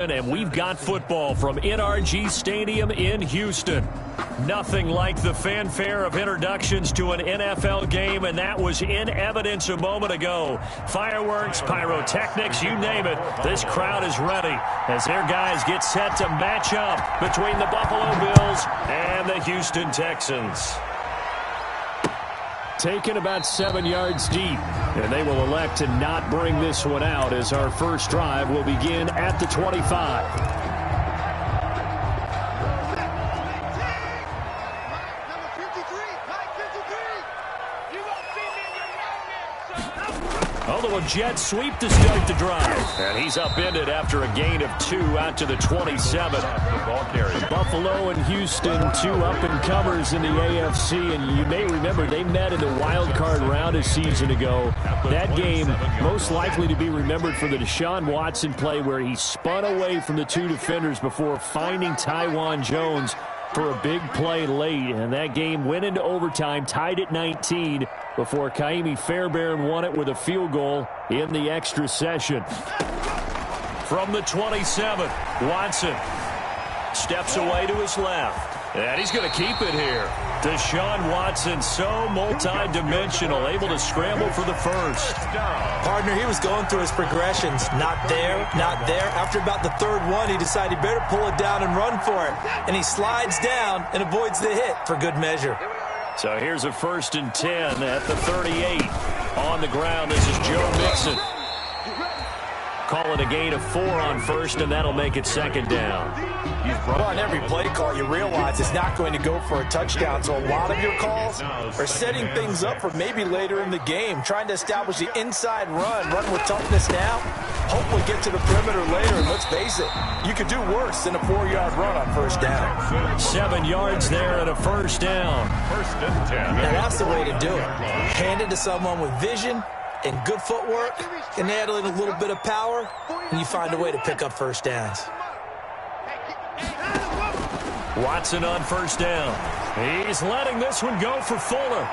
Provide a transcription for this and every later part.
And we've got football from NRG Stadium in Houston. Nothing like the fanfare of introductions to an NFL game, and that was in evidence a moment ago. Fireworks, pyrotechnics, you name it. This crowd is ready as their guys get set to match up between the Buffalo Bills and the Houston Texans. Taken about 7 yards deep, and they will elect to not bring this one out as our first drive will begin at the 25. A jet sweep to start the drive. And he's upended after a gain of 2 out to the 27. Buffalo and Houston, 2 up-and-comers in the AFC. And you may remember they met in the wild card round a season ago. That game most likely to be remembered for the Deshaun Watson play where he spun away from the 2 defenders before finding Tywan Jones for a big play late. And that game went into overtime, tied at 19, before Kaimi Fairbairn won it with a field goal in the extra session. From the 27, Watson steps away to his left. And he's going to keep it here. Deshaun Watson, so multi-dimensional, able to scramble for the first. Partner, he was going through his progressions. Not there, not there. After about the third one, he decided he better pull it down and run for it. And he slides down and avoids the hit for good measure. So here's a 1st and 10 at the 38. On the ground, this is Joe Mixon. Call it a gain of 4 on first, and that'll make it 2nd down. Well, on every play call, you realize it's not going to go for a touchdown. So a lot of your calls are setting things up for maybe later in the game, trying to establish the inside run with toughness now, hopefully get to the perimeter later. And let's face it, you could do worse than a 4-yard run on first down. 7 yards there and a 1st down. 1st and 10. Now that's the way to do it. Hand it to someone with vision and good footwork, and add in a little bit of power, and you find a way to pick up 1st downs. Watson on 1st down. He's letting this one go for Fuller.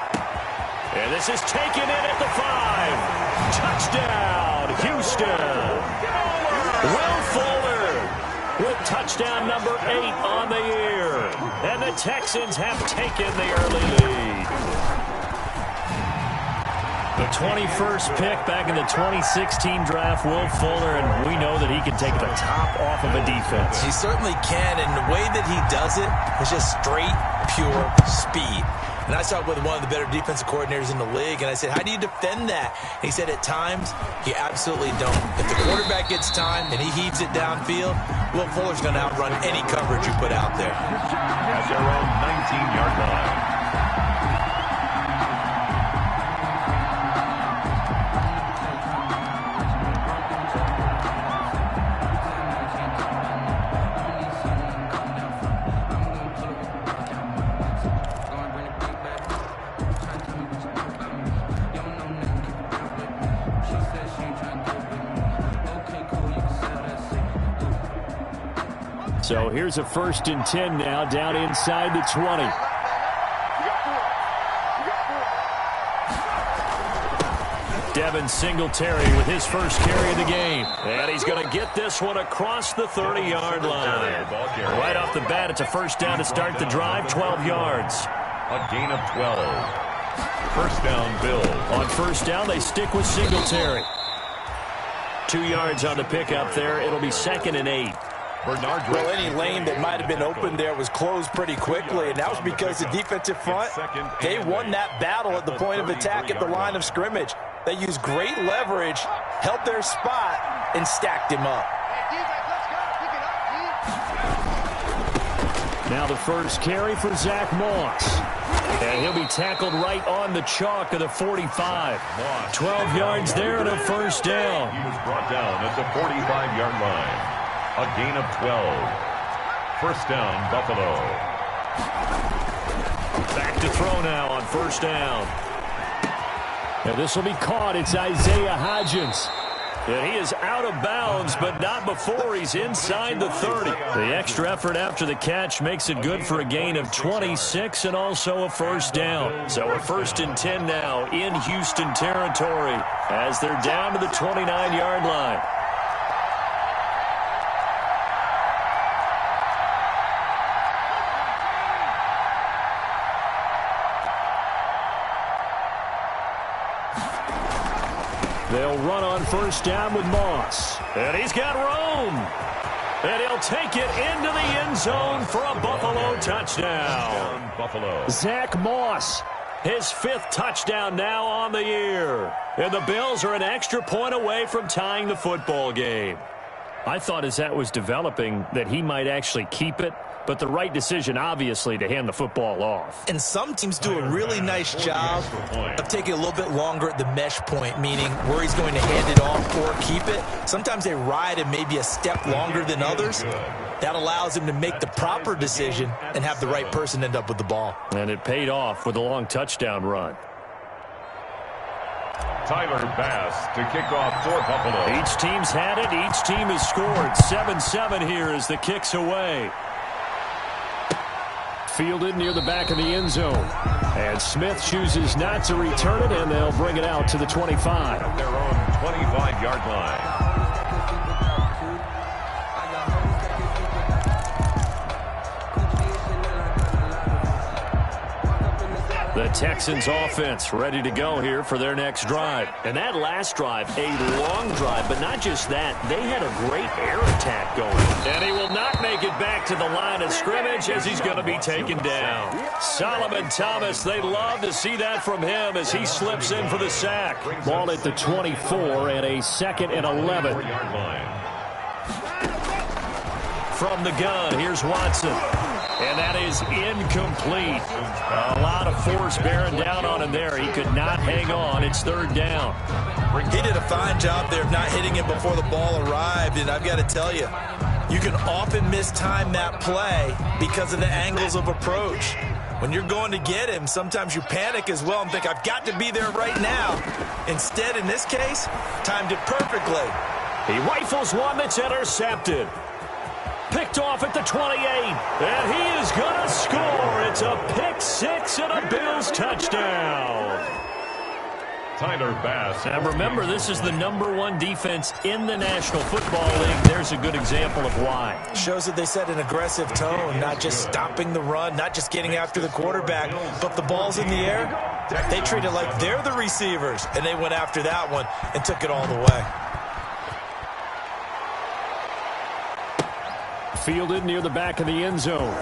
And this is taken in at the 5. Touchdown, Houston. Will Fuller with touchdown number 8 on the year. And the Texans have taken the early lead. The 21st pick back in the 2016 draft, Will Fuller, and we know that he can take the top off of a defense. He certainly can, and the way that he does it is just straight, pure speed. And I talked with one of the better defensive coordinators in the league, and I said, how do you defend that? And he said, at times, you absolutely don't. If the quarterback gets time and he heaves it downfield, Will Fuller's going to outrun any coverage you put out there. At their own 19-yard line. So here's a 1st and 10 now down inside the 20. Devin Singletary with his first carry of the game. And he's going to get this one across the 30-yard line. Right off the bat, it's a 1st down to start the drive, 12 yards. A gain of 12. 1st down, Bills. On 1st down, they stick with Singletary. 2 yards on the pickup there. It'll be 2nd and 8. Well, any lane that might have been open there was closed pretty quickly, and that was because the defensive front, they won that battle at the point of attack at the line of scrimmage. They used great leverage, held their spot, and stacked him up. Now the first carry for Zach Moss. And he'll be tackled right on the chalk of the 45. 12 yards there and a 1st down. He was brought down at the 45-yard line. A gain of 12. 1st down, Buffalo. Back to throw now on 1st down. And this will be caught. It's Isaiah Hodgins. And he is out of bounds, but not before he's inside the 30. The extra effort after the catch makes it good for a gain of 26 and also a 1st down. So a 1st and 10 now in Houston territory as they're down to the 29-yard line. run on first down with Moss. And he's got room. And he'll take it into the end zone for a Buffalo touchdown. Buffalo. Zach Moss, his 5th touchdown now on the year. And the Bills are an extra point away from tying the football game. I thought as that was developing that he might actually keep it, but the right decision, obviously, to hand the football off. And some teams do a really nice job of taking a little bit longer at the mesh point, meaning where he's going to hand it off or keep it. Sometimes they ride him maybe a step longer than others. That allows him to make the proper decision and have the right person end up with the ball. And it paid off with a long touchdown run. Tyler Bass to kick off for Buffalo. Each team's had it. Each team has scored. 7-7 here as the kick's away. Fielded near the back of the end zone. And Smith chooses not to return it, and they'll bring it out to the 25. At their own 25-yard line. The Texans offense ready to go here for their next drive. And that last drive, a long drive, but not just that. They had a great air attack going. And he will not make it back to the line of scrimmage as he's going to be taken down. Solomon Thomas, they love to see that from him as he slips in for the sack. Ball at the 24 and a 2nd and 11. From the gun, here's Watson. And that is incomplete. A lot of force bearing down on him there. He could not hang on. It's 3rd down. He did a fine job there of not hitting him before the ball arrived. And I've got to tell you, you can often mistime that play because of the angles of approach. When you're going to get him, sometimes you panic as well and think, I've got to be there right now. Instead, in this case, timed it perfectly. He rifles one that's intercepted. Picked off at the 28, and he is going to score. It's a pick 6 and a Bills touchdown. Tyler Bass. And remember, this is the #1 defense in the National Football League. There's a good example of why. Shows that they set an aggressive tone, not just stopping the run, not just getting after the quarterback, but the ball's in the air. They treat it like they're the receivers, and they went after that one and took it all the way. Fielded near the back of the end zone.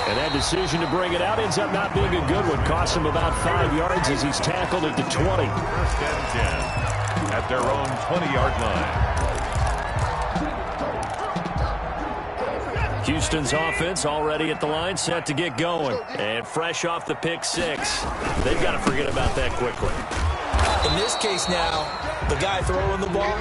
And that decision to bring it out ends up not being a good one. Costs him about 5 yards as he's tackled at the 20. 1st and 10 at their own 20-yard line. Houston's offense already at the line, set to get going. And fresh off the pick 6. They've got to forget about that quickly. In this case now, the guy throwing the ball,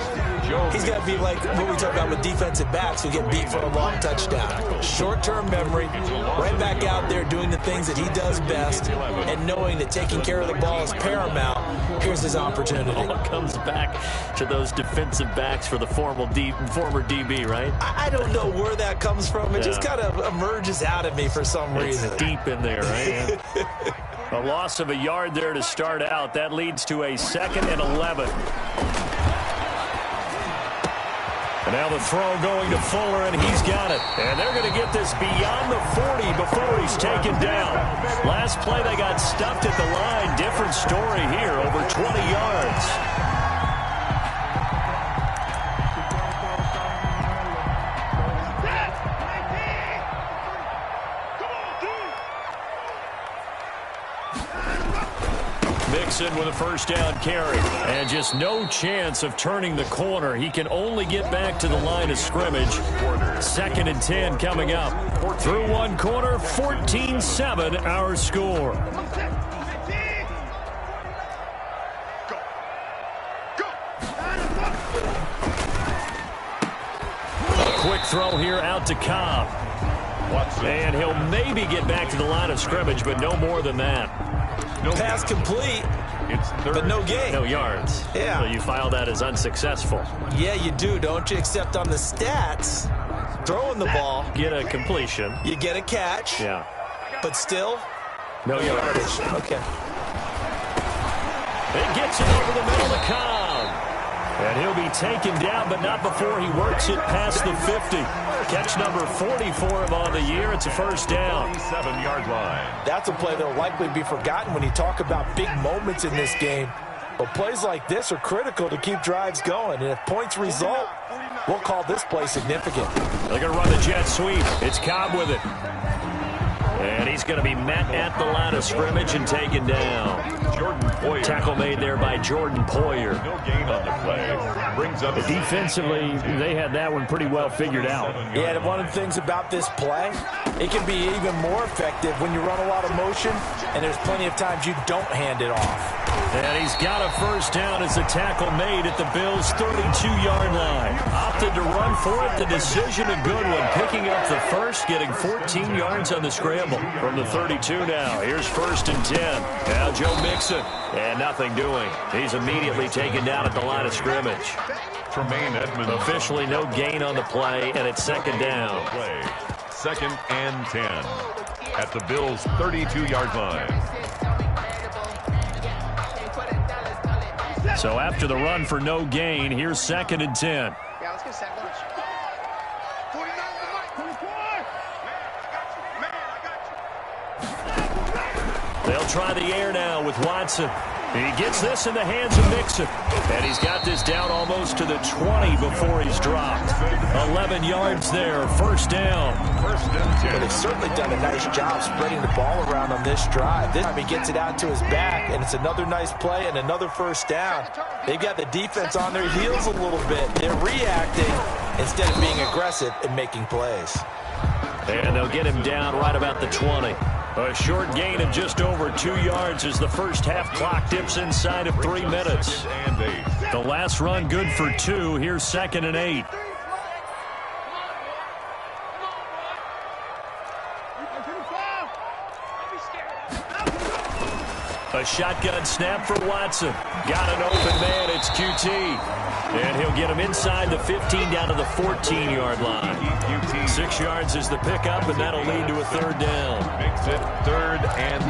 he's got to be like what we talk about with defensive backs who get beat for a long touchdown. Short-term memory, right back out there doing the things that he does best, and knowing that taking care of the ball is paramount. Here's his opportunity. All comes back to those defensive backs for the former DB, right? I don't know where that comes from. It just kind of emerges out of me for some reason. It's deep in there, right? A loss of a yard there to start out. That leads to a 2nd and 11. And now the throw going to Fuller, and he's got it. And they're going to get this beyond the 40 before he's taken down. Last play, they got stuffed at the line. Different story here, over 20 yards. Mixon with a 1st down carry. And just no chance of turning the corner. He can only get back to the line of scrimmage. 2nd and 10 coming up. Through one quarter, 14-7 our score. A quick throw here out to Cobb. And he'll maybe get back to the line of scrimmage, but no more than that. No pass complete, but no gain. No yards. Yeah. So you file that as unsuccessful. Yeah, you do, don't you? Except on the stats, throwing the ball. Get a completion. You get a catch. Yeah. But still, no yardage. Okay. It gets it over the middle to Cobb. And he'll be taken down, but not before he works it past the 50. Catch number 40 for him on the year. It's a 1st down. 7-yard line. That's a play that will likely be forgotten when you talk about big moments in this game. But plays like this are critical to keep drives going. And if points result, we'll call this play significant. They're going to run the jet sweep. It's Cobb with it. And he's going to be met at the line of scrimmage and taken down. Jordan Poyer. Tackle made there by Jordan Poyer. No gain on the play. Brings up Defensively, they had that one pretty well figured out. Yeah, and one of the things about this play, it can be even more effective when you run a lot of motion, and there's plenty of times you don't hand it off. And he's got a first down as the tackle made at the Bills' 32-yard line. Opted to run for it. The decision a good one. Picking up the first, getting 14 yards on the scramble. From the 32 now. Here's 1st and 10. Now Joe Mixon. And nothing doing. He's immediately taken down at the line of scrimmage. Tremaine Edmonds. Officially no gain on the play, and it's 2nd down. Play. 2nd and 10 at the Bills' 32-yard line. So after the run for no gain, here's 2nd and 10. Yeah, let's get set. Watch. 49 on the mic. 24. They'll try the air now with Watson. He gets this in the hands of Mixon. And he's got this down almost to the 20 before he's dropped. 11 yards there. 1st down. 1st and 10. But they've certainly done a nice job spreading the ball around on this drive. This time he gets it out to his back, and it's another nice play and another 1st down. They've got the defense on their heels a little bit. They're reacting instead of being aggressive and making plays. And they'll get him down right about the 20. A short gain of just over 2 yards as the first half clock dips inside of 3 minutes. And 8. The last run good for 2. Here's 2nd and 8. A shotgun snap for Watson. Got an open man. It's QT. And he'll get him inside the 15 down to the 14-yard line. 6 yards is the pickup, and that'll lead to a 3rd down. Makes it 3rd and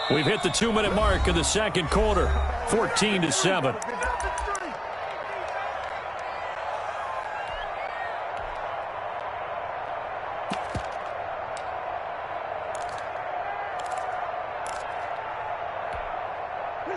2. We've hit the 2-minute mark of the 2nd quarter. 14-7.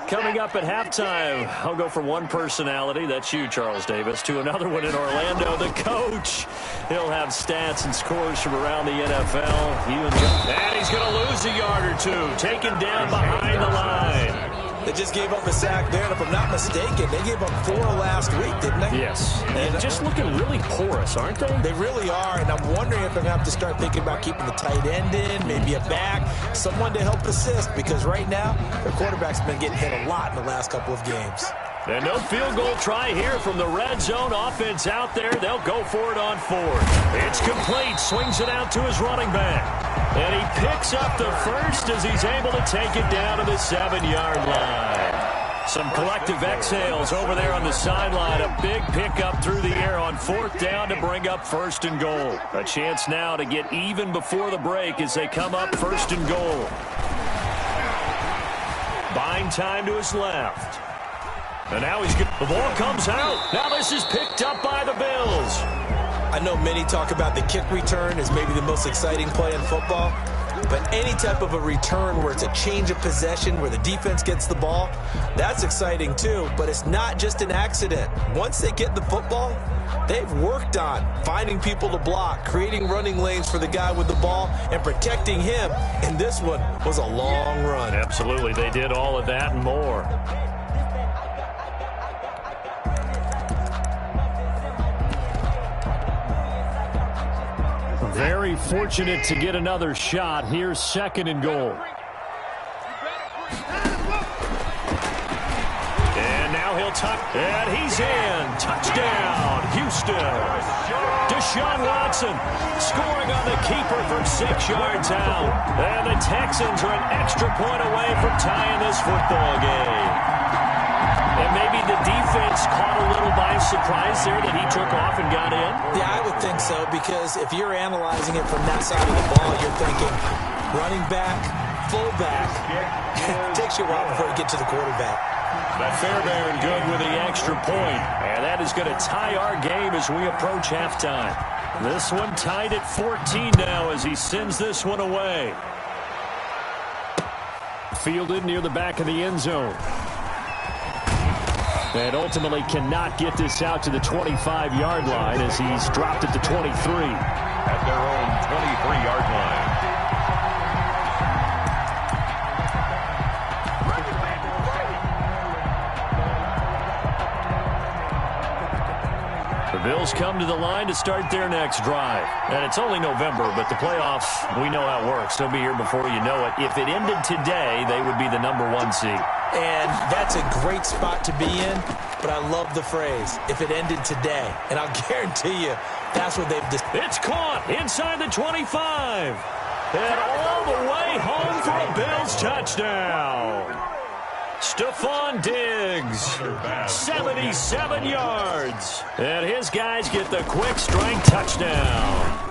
Coming up at halftime, I'll go from one personality, that's you, Charles Davis, to another one in Orlando, the coach. He'll have stats and scores from around the NFL. And he's going to lose a yard or 2, taken down behind the line. They just gave up a sack there, and if I'm not mistaken, they gave up 4 last week, didn't they? Yes. And just looking really porous, aren't they? They really are, and I'm wondering if they're going to have to start thinking about keeping the tight end in, maybe a back, someone to help assist, because right now, their quarterback's been getting hit a lot in the last couple of games. And no field goal try here from the red zone. Offense out there. They'll go for it on 4th. It's complete. Swings it out to his running back. And he picks up the first as he's able to take it down to the 7-yard line. Some collective exhales over there on the sideline. A big pickup through the air on 4th down to bring up 1st and goal. A chance now to get even before the break as they come up 1st and goal. Buying time to his left. And now he's good. The ball comes out. Now this is picked up by the Bills. I know many talk about the kick return as maybe the most exciting play in football, but any type of a return where it's a change of possession, where the defense gets the ball, that's exciting too, but it's not just an accident. Once they get the football, they've worked on finding people to block, creating running lanes for the guy with the ball, and protecting him, and this one was a long run. Absolutely, they did all of that and more. Very fortunate to get another shot. Here's 2nd and goal. And now he'll tuck. And he's in. Touchdown, Houston. Deshaun Watson scoring on the keeper from 6 yards out. And the Texans are an extra point away from tying this football game. And maybe the defense caught a little by surprise there that he took off and got in? Yeah, I would think so, because if you're analyzing it from that side of the ball, you're thinking running back, fullback. It takes you a while before you get to the quarterback. But Fairbairn good with the extra point. And that is going to tie our game as we approach halftime. This one tied at 14 now as he sends this one away. Fielded near the back of the end zone. And ultimately cannot get this out to the 25-yard line as he's dropped at the 23. At their own 23-yard line. The Bills come to the line to start their next drive. And it's only November, but the playoffs, we know how it works. They'll be here before you know it. If it ended today, they would be the #1 seed. And that's a great spot to be in, but I love the phrase, if it ended today. And I'll guarantee you, that's what they've just... It's caught inside the 25. And all the way home for a Bills touchdown. Stephon Diggs, 77 yards. And his guys get the quick strike touchdown.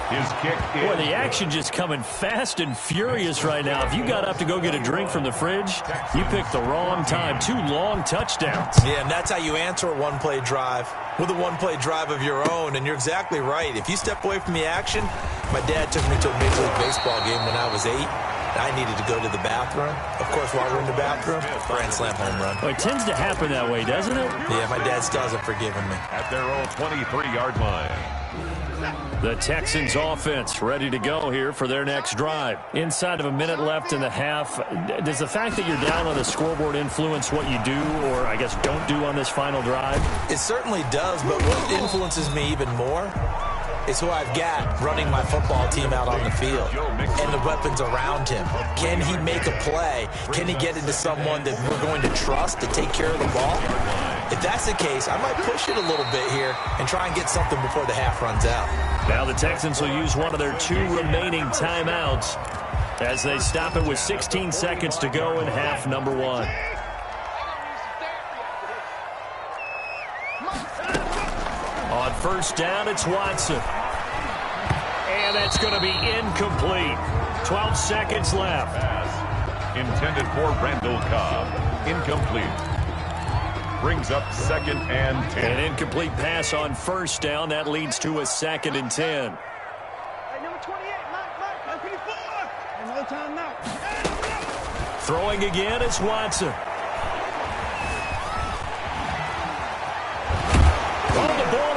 His kick is... Boy, the action just coming fast and furious right now. If you got up to go get a drink from the fridge, you picked the wrong time. 2 long touchdowns. Yeah, and that's how you answer a one-play drive with a one-play drive of your own. And you're exactly right. If you step away from the action, my dad took me to a Major League Baseball game when I was 8. I needed to go to the bathroom. Of course, while we're in the bathroom, grand slam home run. Well, it tends to happen that way, doesn't it? Yeah, my dad still hasn't forgiven me. At their own 23-yard line. The Texans offense ready to go here for their next drive. Inside of a minute left in the half, does the fact that you're down on the scoreboard influence what you do, or I guess don't do on this final drive? It certainly does, but what influences me even more is who I've got running my football team out on the field and the weapons around him. Can he make a play? Can he get into someone that we're going to trust to take care of the ball? If that's the case, I might push it a little bit here and try and get something before the half runs out. Now the Texans will use one of their 2 remaining timeouts as they stop it with 16 seconds to go in half number 1. On first down, it's Watson. And that's going to be incomplete. 12 seconds left. Pass intended for Randall Cobb. Incomplete. Brings up 2nd and 10. An incomplete pass on first down. That leads to a 2nd and 10. Hey, number 28, Mike, 54. And no time now. Throwing again, it's Watson.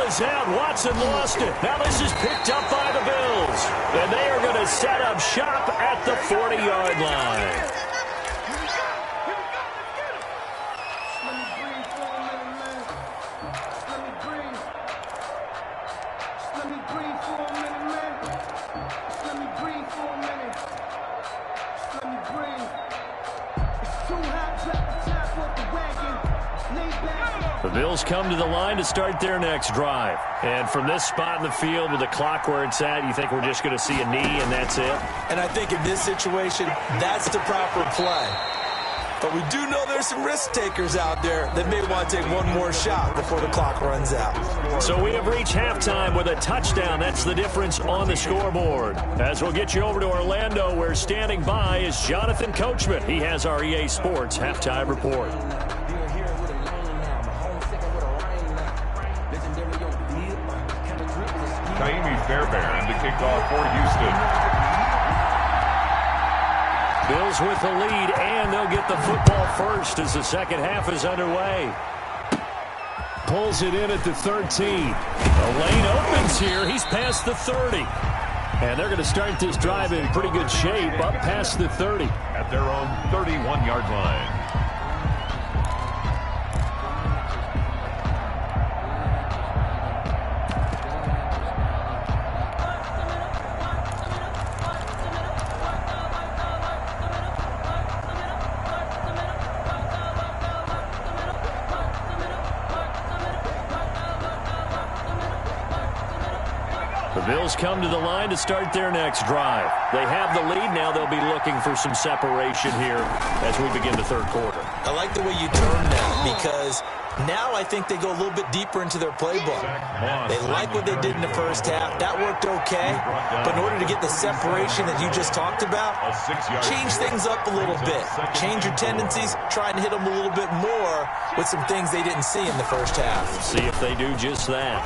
Is out. Watson lost it. Now this is picked up by the Bills. And they are going to set up shop at the 40-yard line. The Bills come to the line to start their next drive. And from this spot in the field with the clock where it's at, you think we're just going to see a knee and that's it? And I think in this situation, that's the proper play. But we do know there's some risk takers out there that may want to take one more shot before the clock runs out. So we have reached halftime with a touchdown. That's the difference on the scoreboard. As we'll get you over to Orlando, where standing by is Jonathan Coachman. He has our EA Sports halftime report. Kaimi Fairbairn to kick off for Houston. Bills with the lead, and they'll get the football first as the second half is underway. Pulls it in at the 13. The lane opens here. He's past the 30. And they're going to start this drive in pretty good shape, up past the 30. At their own 31-yard line. Bills come to the line to start their next drive. They have the lead. Now they'll be looking for some separation here as we begin the third quarter. I like the way you turn that, because now I think they go a little bit deeper into their playbook. They like what they did in the first half. That worked okay. But in order to get the separation that you just talked about, change things up a little bit. Change your tendencies. Try and hit them a little bit more with some things they didn't see in the first half. See if they do just that.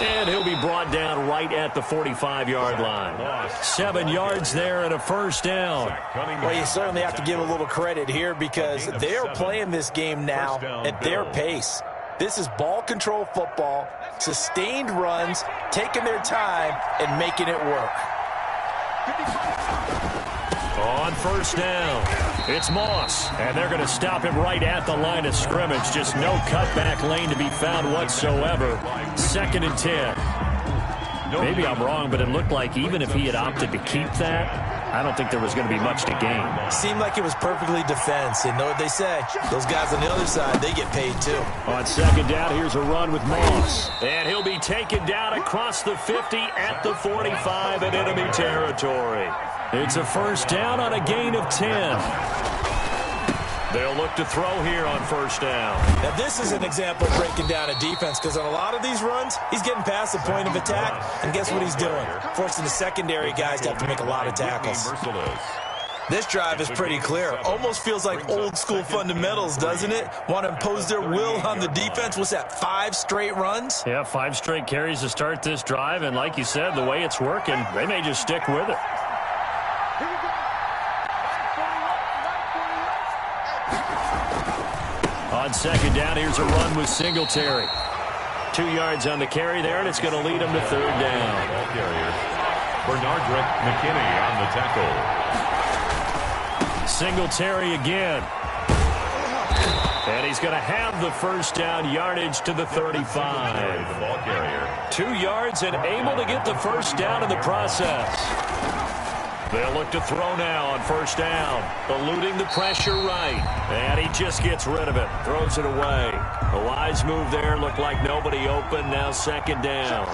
And he'll be brought down right at the 45-yard line. 7 yards there and a first down. Well, you certainly have to give a little credit here because they are playing this game now at their pace. This is ball control football, sustained runs, taking their time, and making it work. On first down, it's Moss, and they're going to stop him right at the line of scrimmage. Just no cutback lane to be found whatsoever. 2nd and 10. Maybe I'm wrong, but it looked like even if he had opted to keep that, I don't think there was going to be much to gain. Seemed like it was perfectly defense. And know what they say? Those guys on the other side, they get paid too. On 2nd down, here's a run with Moss. And he'll be taken down across the 50 at the 45 in enemy territory. It's a first down on a gain of 10. They'll look to throw here on first down. Now, this is an example of breaking down a defense because on a lot of these runs, he's getting past the point of attack, and guess what he's doing? Forcing the secondary guys to have to make a lot of tackles. This drive is pretty clear. Almost feels like old school fundamentals, doesn't it? Want to impose their will on the defense. What's that, 5 straight runs? Yeah, 5 straight carries to start this drive, and like you said, the way it's working, they may just stick with it. On 2nd down, here's a run with Singletary. 2 yards on the carry there, and it's going to lead him to 3rd down. Ball carrier, Bernardrick McKinney on the tackle. Singletary again. And he's going to have the first down, yardage to the 35. The ball carrier. 2 yards and able to get the first down in the process. They'll look to throw now on first down. Eluding the pressure right. And he just gets rid of it. Throws it away. A wise move there. Looked like nobody open. Now 2nd down.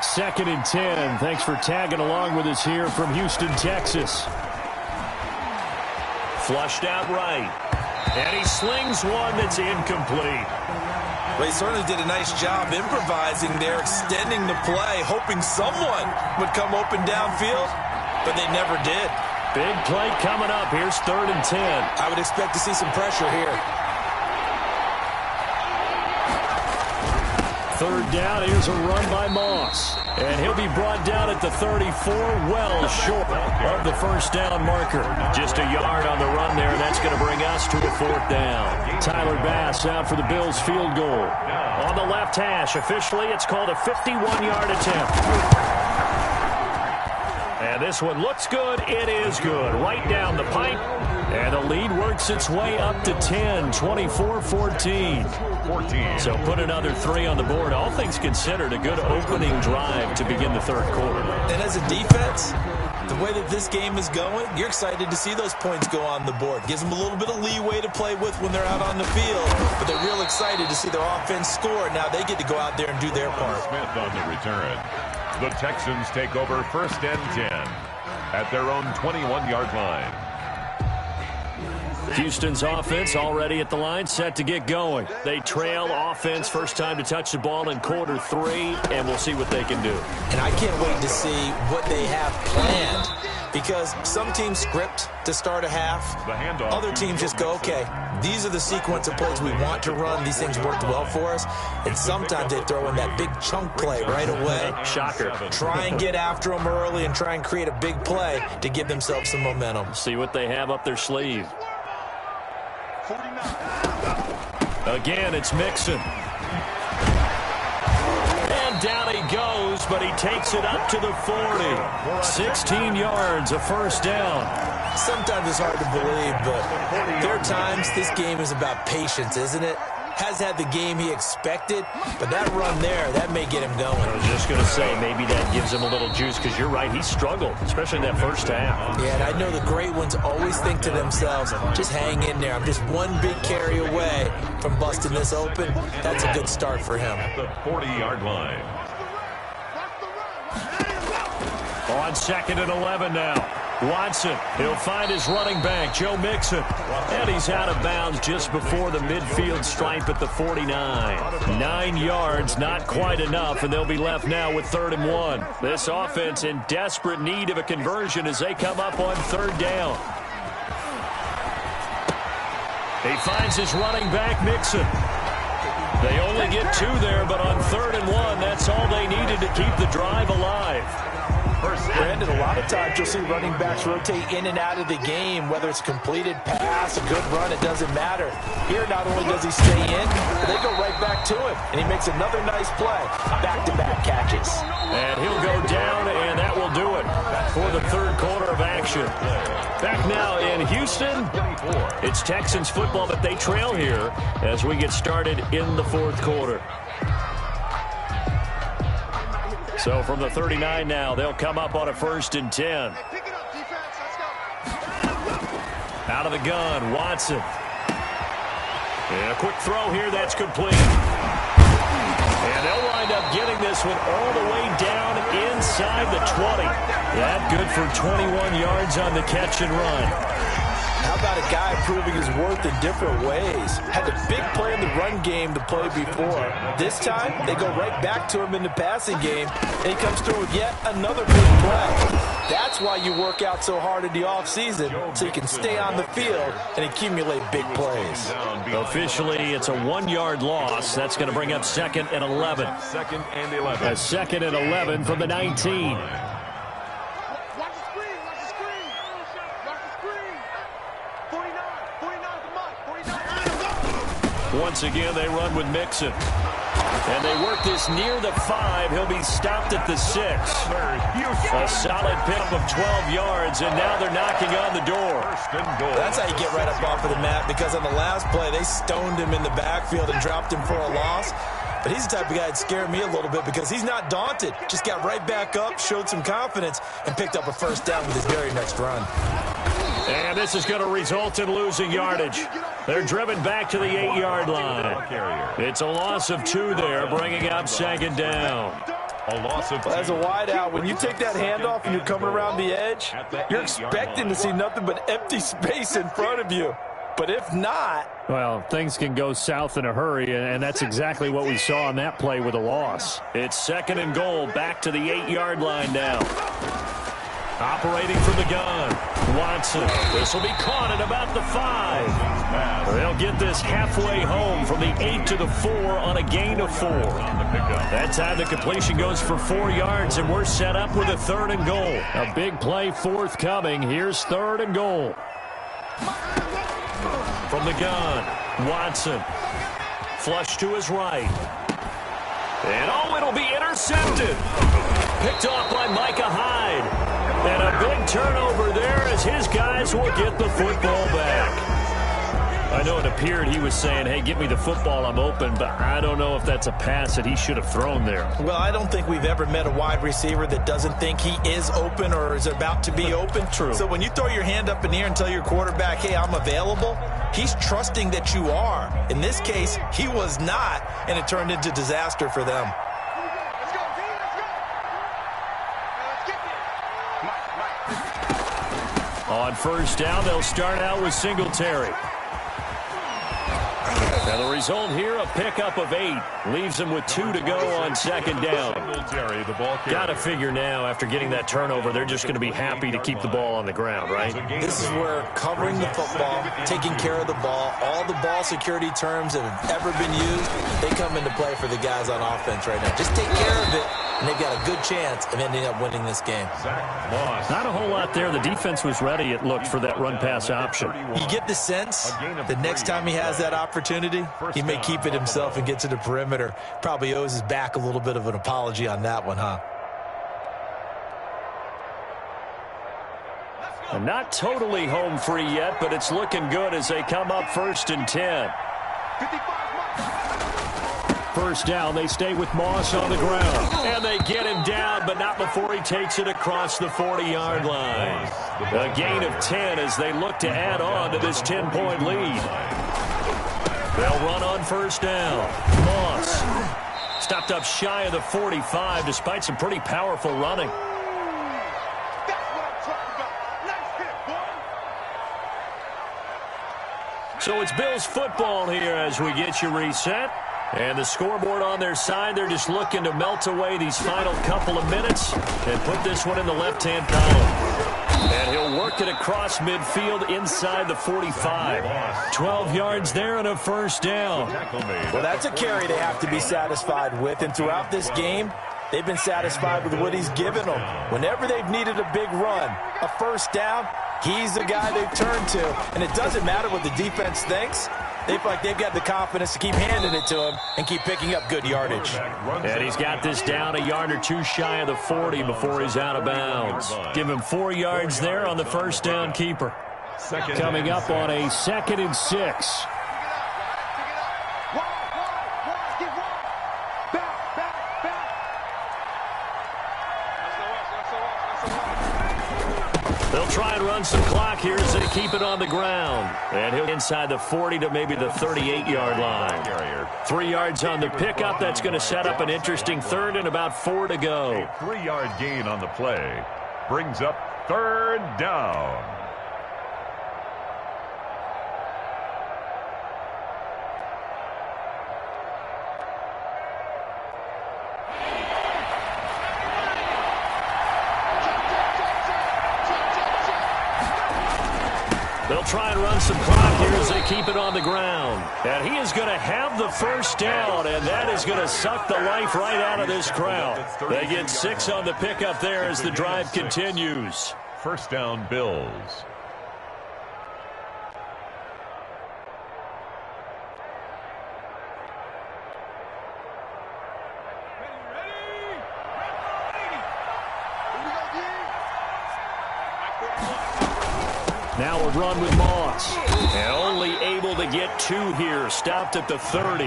2nd and 10. Thanks for tagging along with us here from Houston, Texas. Flushed out right. And he slings one that's incomplete. Well, he certainly did a nice job improvising there, extending the play, hoping someone would come open downfield. But they never did. Big play coming up. Here's 3rd and 10. I would expect to see some pressure here. 3rd down. Here's a run by Moss. And he'll be brought down at the 34, well short of the first down marker. Just a yard on the run there, and that's going to bring us to a 4th down. Tyler Bass out for the Bills field goal. On the left hash, officially it's called a 51-yard attempt. And this one looks good. It is good. Right down the pipe. And the lead works its way up to 10, 24-14. So put another 3 on the board. All things considered, a good opening drive to begin the 3rd quarter. And as a defense, the way that this game is going, you're excited to see those points go on the board. Gives them a little bit of leeway to play with when they're out on the field. But they're real excited to see their offense score. Now they get to go out there and do their part. Smith on the return. The Texans take over 1st and 10 at their own 21-yard line. Houston's offense already at the line, set to get going. They trail offense, first time to touch the ball in quarter 3, and we'll see what they can do. And I can't wait to see what they have planned, because some teams script to start a half. Other teams just go, okay, these are the sequence of plays we want to run. These things worked well for us. And sometimes they throw in that big chunk play right away. Shocker. Try and get after them early and try and create a big play to give themselves some momentum. See what they have up their sleeve. Again, it's Mixon. And down he goes, but he takes it up to the 40. 16 yards, a first down. Sometimes it's hard to believe, but there are times this game is about patience, isn't it? Has had the game he expected, but that run there, that may get him going. I was just going to say, maybe that gives him a little juice, because you're right, he struggled, especially in that first half. Yeah, and I know the great ones always think to themselves, just hang in there. I'm just one big carry away from busting this open. That's a good start for him. At the 40-yard line. On 2nd and 11 now. Watson, he'll find his running back, Joe Mixon. And he's out of bounds just before the midfield stripe at the 49. 9 yards, not quite enough, and they'll be left now with 3rd and 1. This offense in desperate need of a conversion as they come up on 3rd down. He finds his running back, Mixon. They only get 2 there, but on 3rd and 1, that's all they needed to keep the drive alive. Brandon, a lot of times you'll see running backs rotate in and out of the game, whether it's completed pass, a good run, it doesn't matter. Here, not only does he stay in, but they go right back to him, and he makes another nice play. Back-to-back catches. And he'll go down, and that will do it for the 3rd quarter of action. Back now in Houston, it's Texans football, but they trail here as we get started in the 4th quarter. So from the 39 now, they'll come up on a 1st and 10. Out of the gun, Watson. And a quick throw here, that's complete. And they'll wind up getting this one all the way down inside the 20. That good for 21 yards on the catch and run. How about a guy proving his worth in different ways? Had a big play in the run game to play before. This time, they go right back to him in the passing game, and he comes through with yet another big play. That's why you work out so hard in the offseason, so you can stay on the field and accumulate big plays. Officially, it's a 1-yard loss. That's going to bring up 2nd and 11. 2nd and 11. A 2nd and 11 from the 19. Once again, they run with Mixon. And they work this near the 5. He'll be stopped at the 6. A solid pickup of 12 yards, and now they're knocking on the door. That's how you get right up off of the mat, because on the last play, they stoned him in the backfield and dropped him for a loss. But he's the type of guy that scared me a little bit because he's not daunted. Just got right back up, showed some confidence, and picked up a 1st down with his very next run. And this is going to result in losing yardage. They're driven back to the 8-yard line. It's a loss of 2 there, bringing up 2nd down. A loss of 2. As a wideout, when you take that handoff and you're coming around the edge, you're expecting to see nothing but empty space in front of you. But if not... Well, things can go south in a hurry, and that's exactly what we saw on that play with a loss. It's 2nd and goal, back to the 8-yard line now. Operating from the gun, Watson. This will be caught at about the 5. They'll get this halfway home from the 8 to the 4 on a gain of 4. That time the completion goes for 4 yards, and we're set up with a 3rd and goal. A big play forthcoming. Here's 3rd and goal. From the gun, Watson. Flush to his right. And it'll be intercepted. Picked off by Micah Hyde. And a big turnover there as his guys will get the football back. I know it appeared he was saying, hey, get me the football, I'm open, but I don't know if that's a pass that he should have thrown there. Well, I don't think we've ever met a wide receiver that doesn't think he is open or is about to be open. True. So when you throw your hand up in the air and tell your quarterback, hey, I'm available, he's trusting that you are. In this case, he was not, and it turned into disaster for them. On 1st down, they'll start out with Singletary. Now the result here, a pickup of 8. Leaves them with 2 to go on 2nd down. Got to figure now, after getting that turnover, they're just going to be happy to keep the ball on the ground, right? This is where covering the football, taking care of the ball, all the ball security terms that have ever been used, they come into play for the guys on offense right now. Just take care of it, and they've got a good chance of ending up winning this game. Not a whole lot there. The defense was ready, it looked, for that run-pass option. You get the sense the next time he has that opportunity, he may keep it himself and get to the perimeter. Probably owes his back a little bit of an apology on that one, huh? Not totally home free yet, but it's looking good as they come up 1st and 10. 1st down, they stay with Moss on the ground. And they get him down, but not before he takes it across the 40-yard line. A gain of 10 as they look to add on to this 10-point lead. They'll run on 1st down. Moss stopped up shy of the 45 despite some pretty powerful running. So it's Bills football here as we get you reset. And the scoreboard on their side, they're just looking to melt away these final couple of minutes and put this one in the left-hand column. And he'll work it across midfield inside the 45. 12 yards there and a first down. Well, that's a carry they have to be satisfied with. And throughout this game, they've been satisfied with what he's given them. Whenever they've needed a big run, a first down, he's the guy they've turned to. And it doesn't matter what the defense thinks. They feel like they've got the confidence to keep handing it to him and keep picking up good yardage. And he's got this down a yard or two shy of the 40 before he's out of bounds. Give him 4 yards there on the first down keeper. Coming up on a 2nd and 6. They'll try and run some clock here as they keep it on the ground. And he'll inside the 40 to maybe the 38-yard line. 3 yards on the pickup. That's going to set up an interesting third and about 4 to go. A 3-yard gain on the play brings up 3rd down. They'll try and run some clock here as they keep it on the ground. And he is going to have the first down, and that is going to suck the life right out of this crowd. They get 6 on the pickup there as the drive continues. First down, Bills. Now a run with Moss. And only able to get 2 here. Stopped at the 30.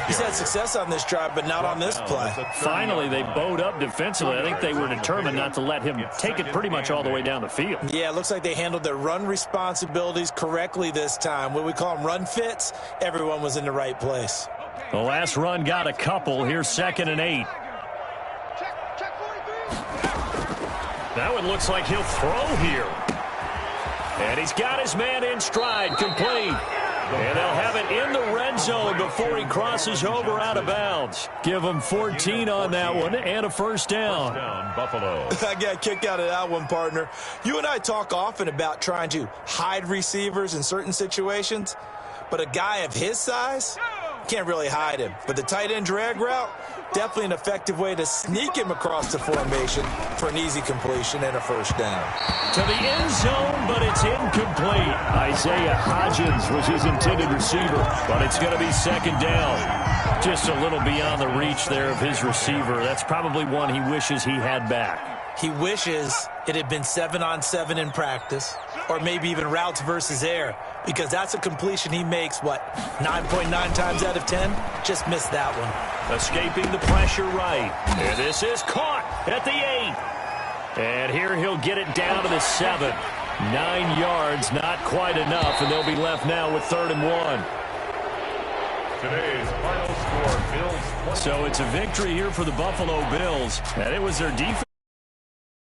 He's had success on this drive, but not on this play. Finally, they bowed up defensively. I think they were determined not to let him take it pretty much all the way down the field. Yeah, it looks like they handled their run responsibilities correctly this time. What we call them run fits, everyone was in the right place. The last run got a couple. Here's 2nd and 8. That one looks like he'll throw here. And he's got his man in stride, complete. And they'll have it in the red zone before he crosses over out of bounds. Give him 14 on that one and a first down. Buffalo. I got kicked out of that one, partner. You and I talk often about trying to hide receivers in certain situations, but a guy of his size can't really hide him. But the tight end drag route, definitely an effective way to sneak him across the formation for an easy completion and a first down. To the end zone, but it's incomplete. Isaiah Hodgins was his intended receiver, but it's going to be 2nd down. Just a little beyond the reach there of his receiver. That's probably one he wishes he had back. He wishes it had been 7-on-7 in practice, or maybe even routes versus air, because that's a completion he makes, 9.9 times out of 10? Just missed that one. Escaping the pressure right. And this is caught at the 8. And here he'll get it down to the 7. 9 yards, not quite enough, and they'll be left now with 3rd and 1. Today's final score, Bills. So it's a victory here for the Buffalo Bills, and it was their defense.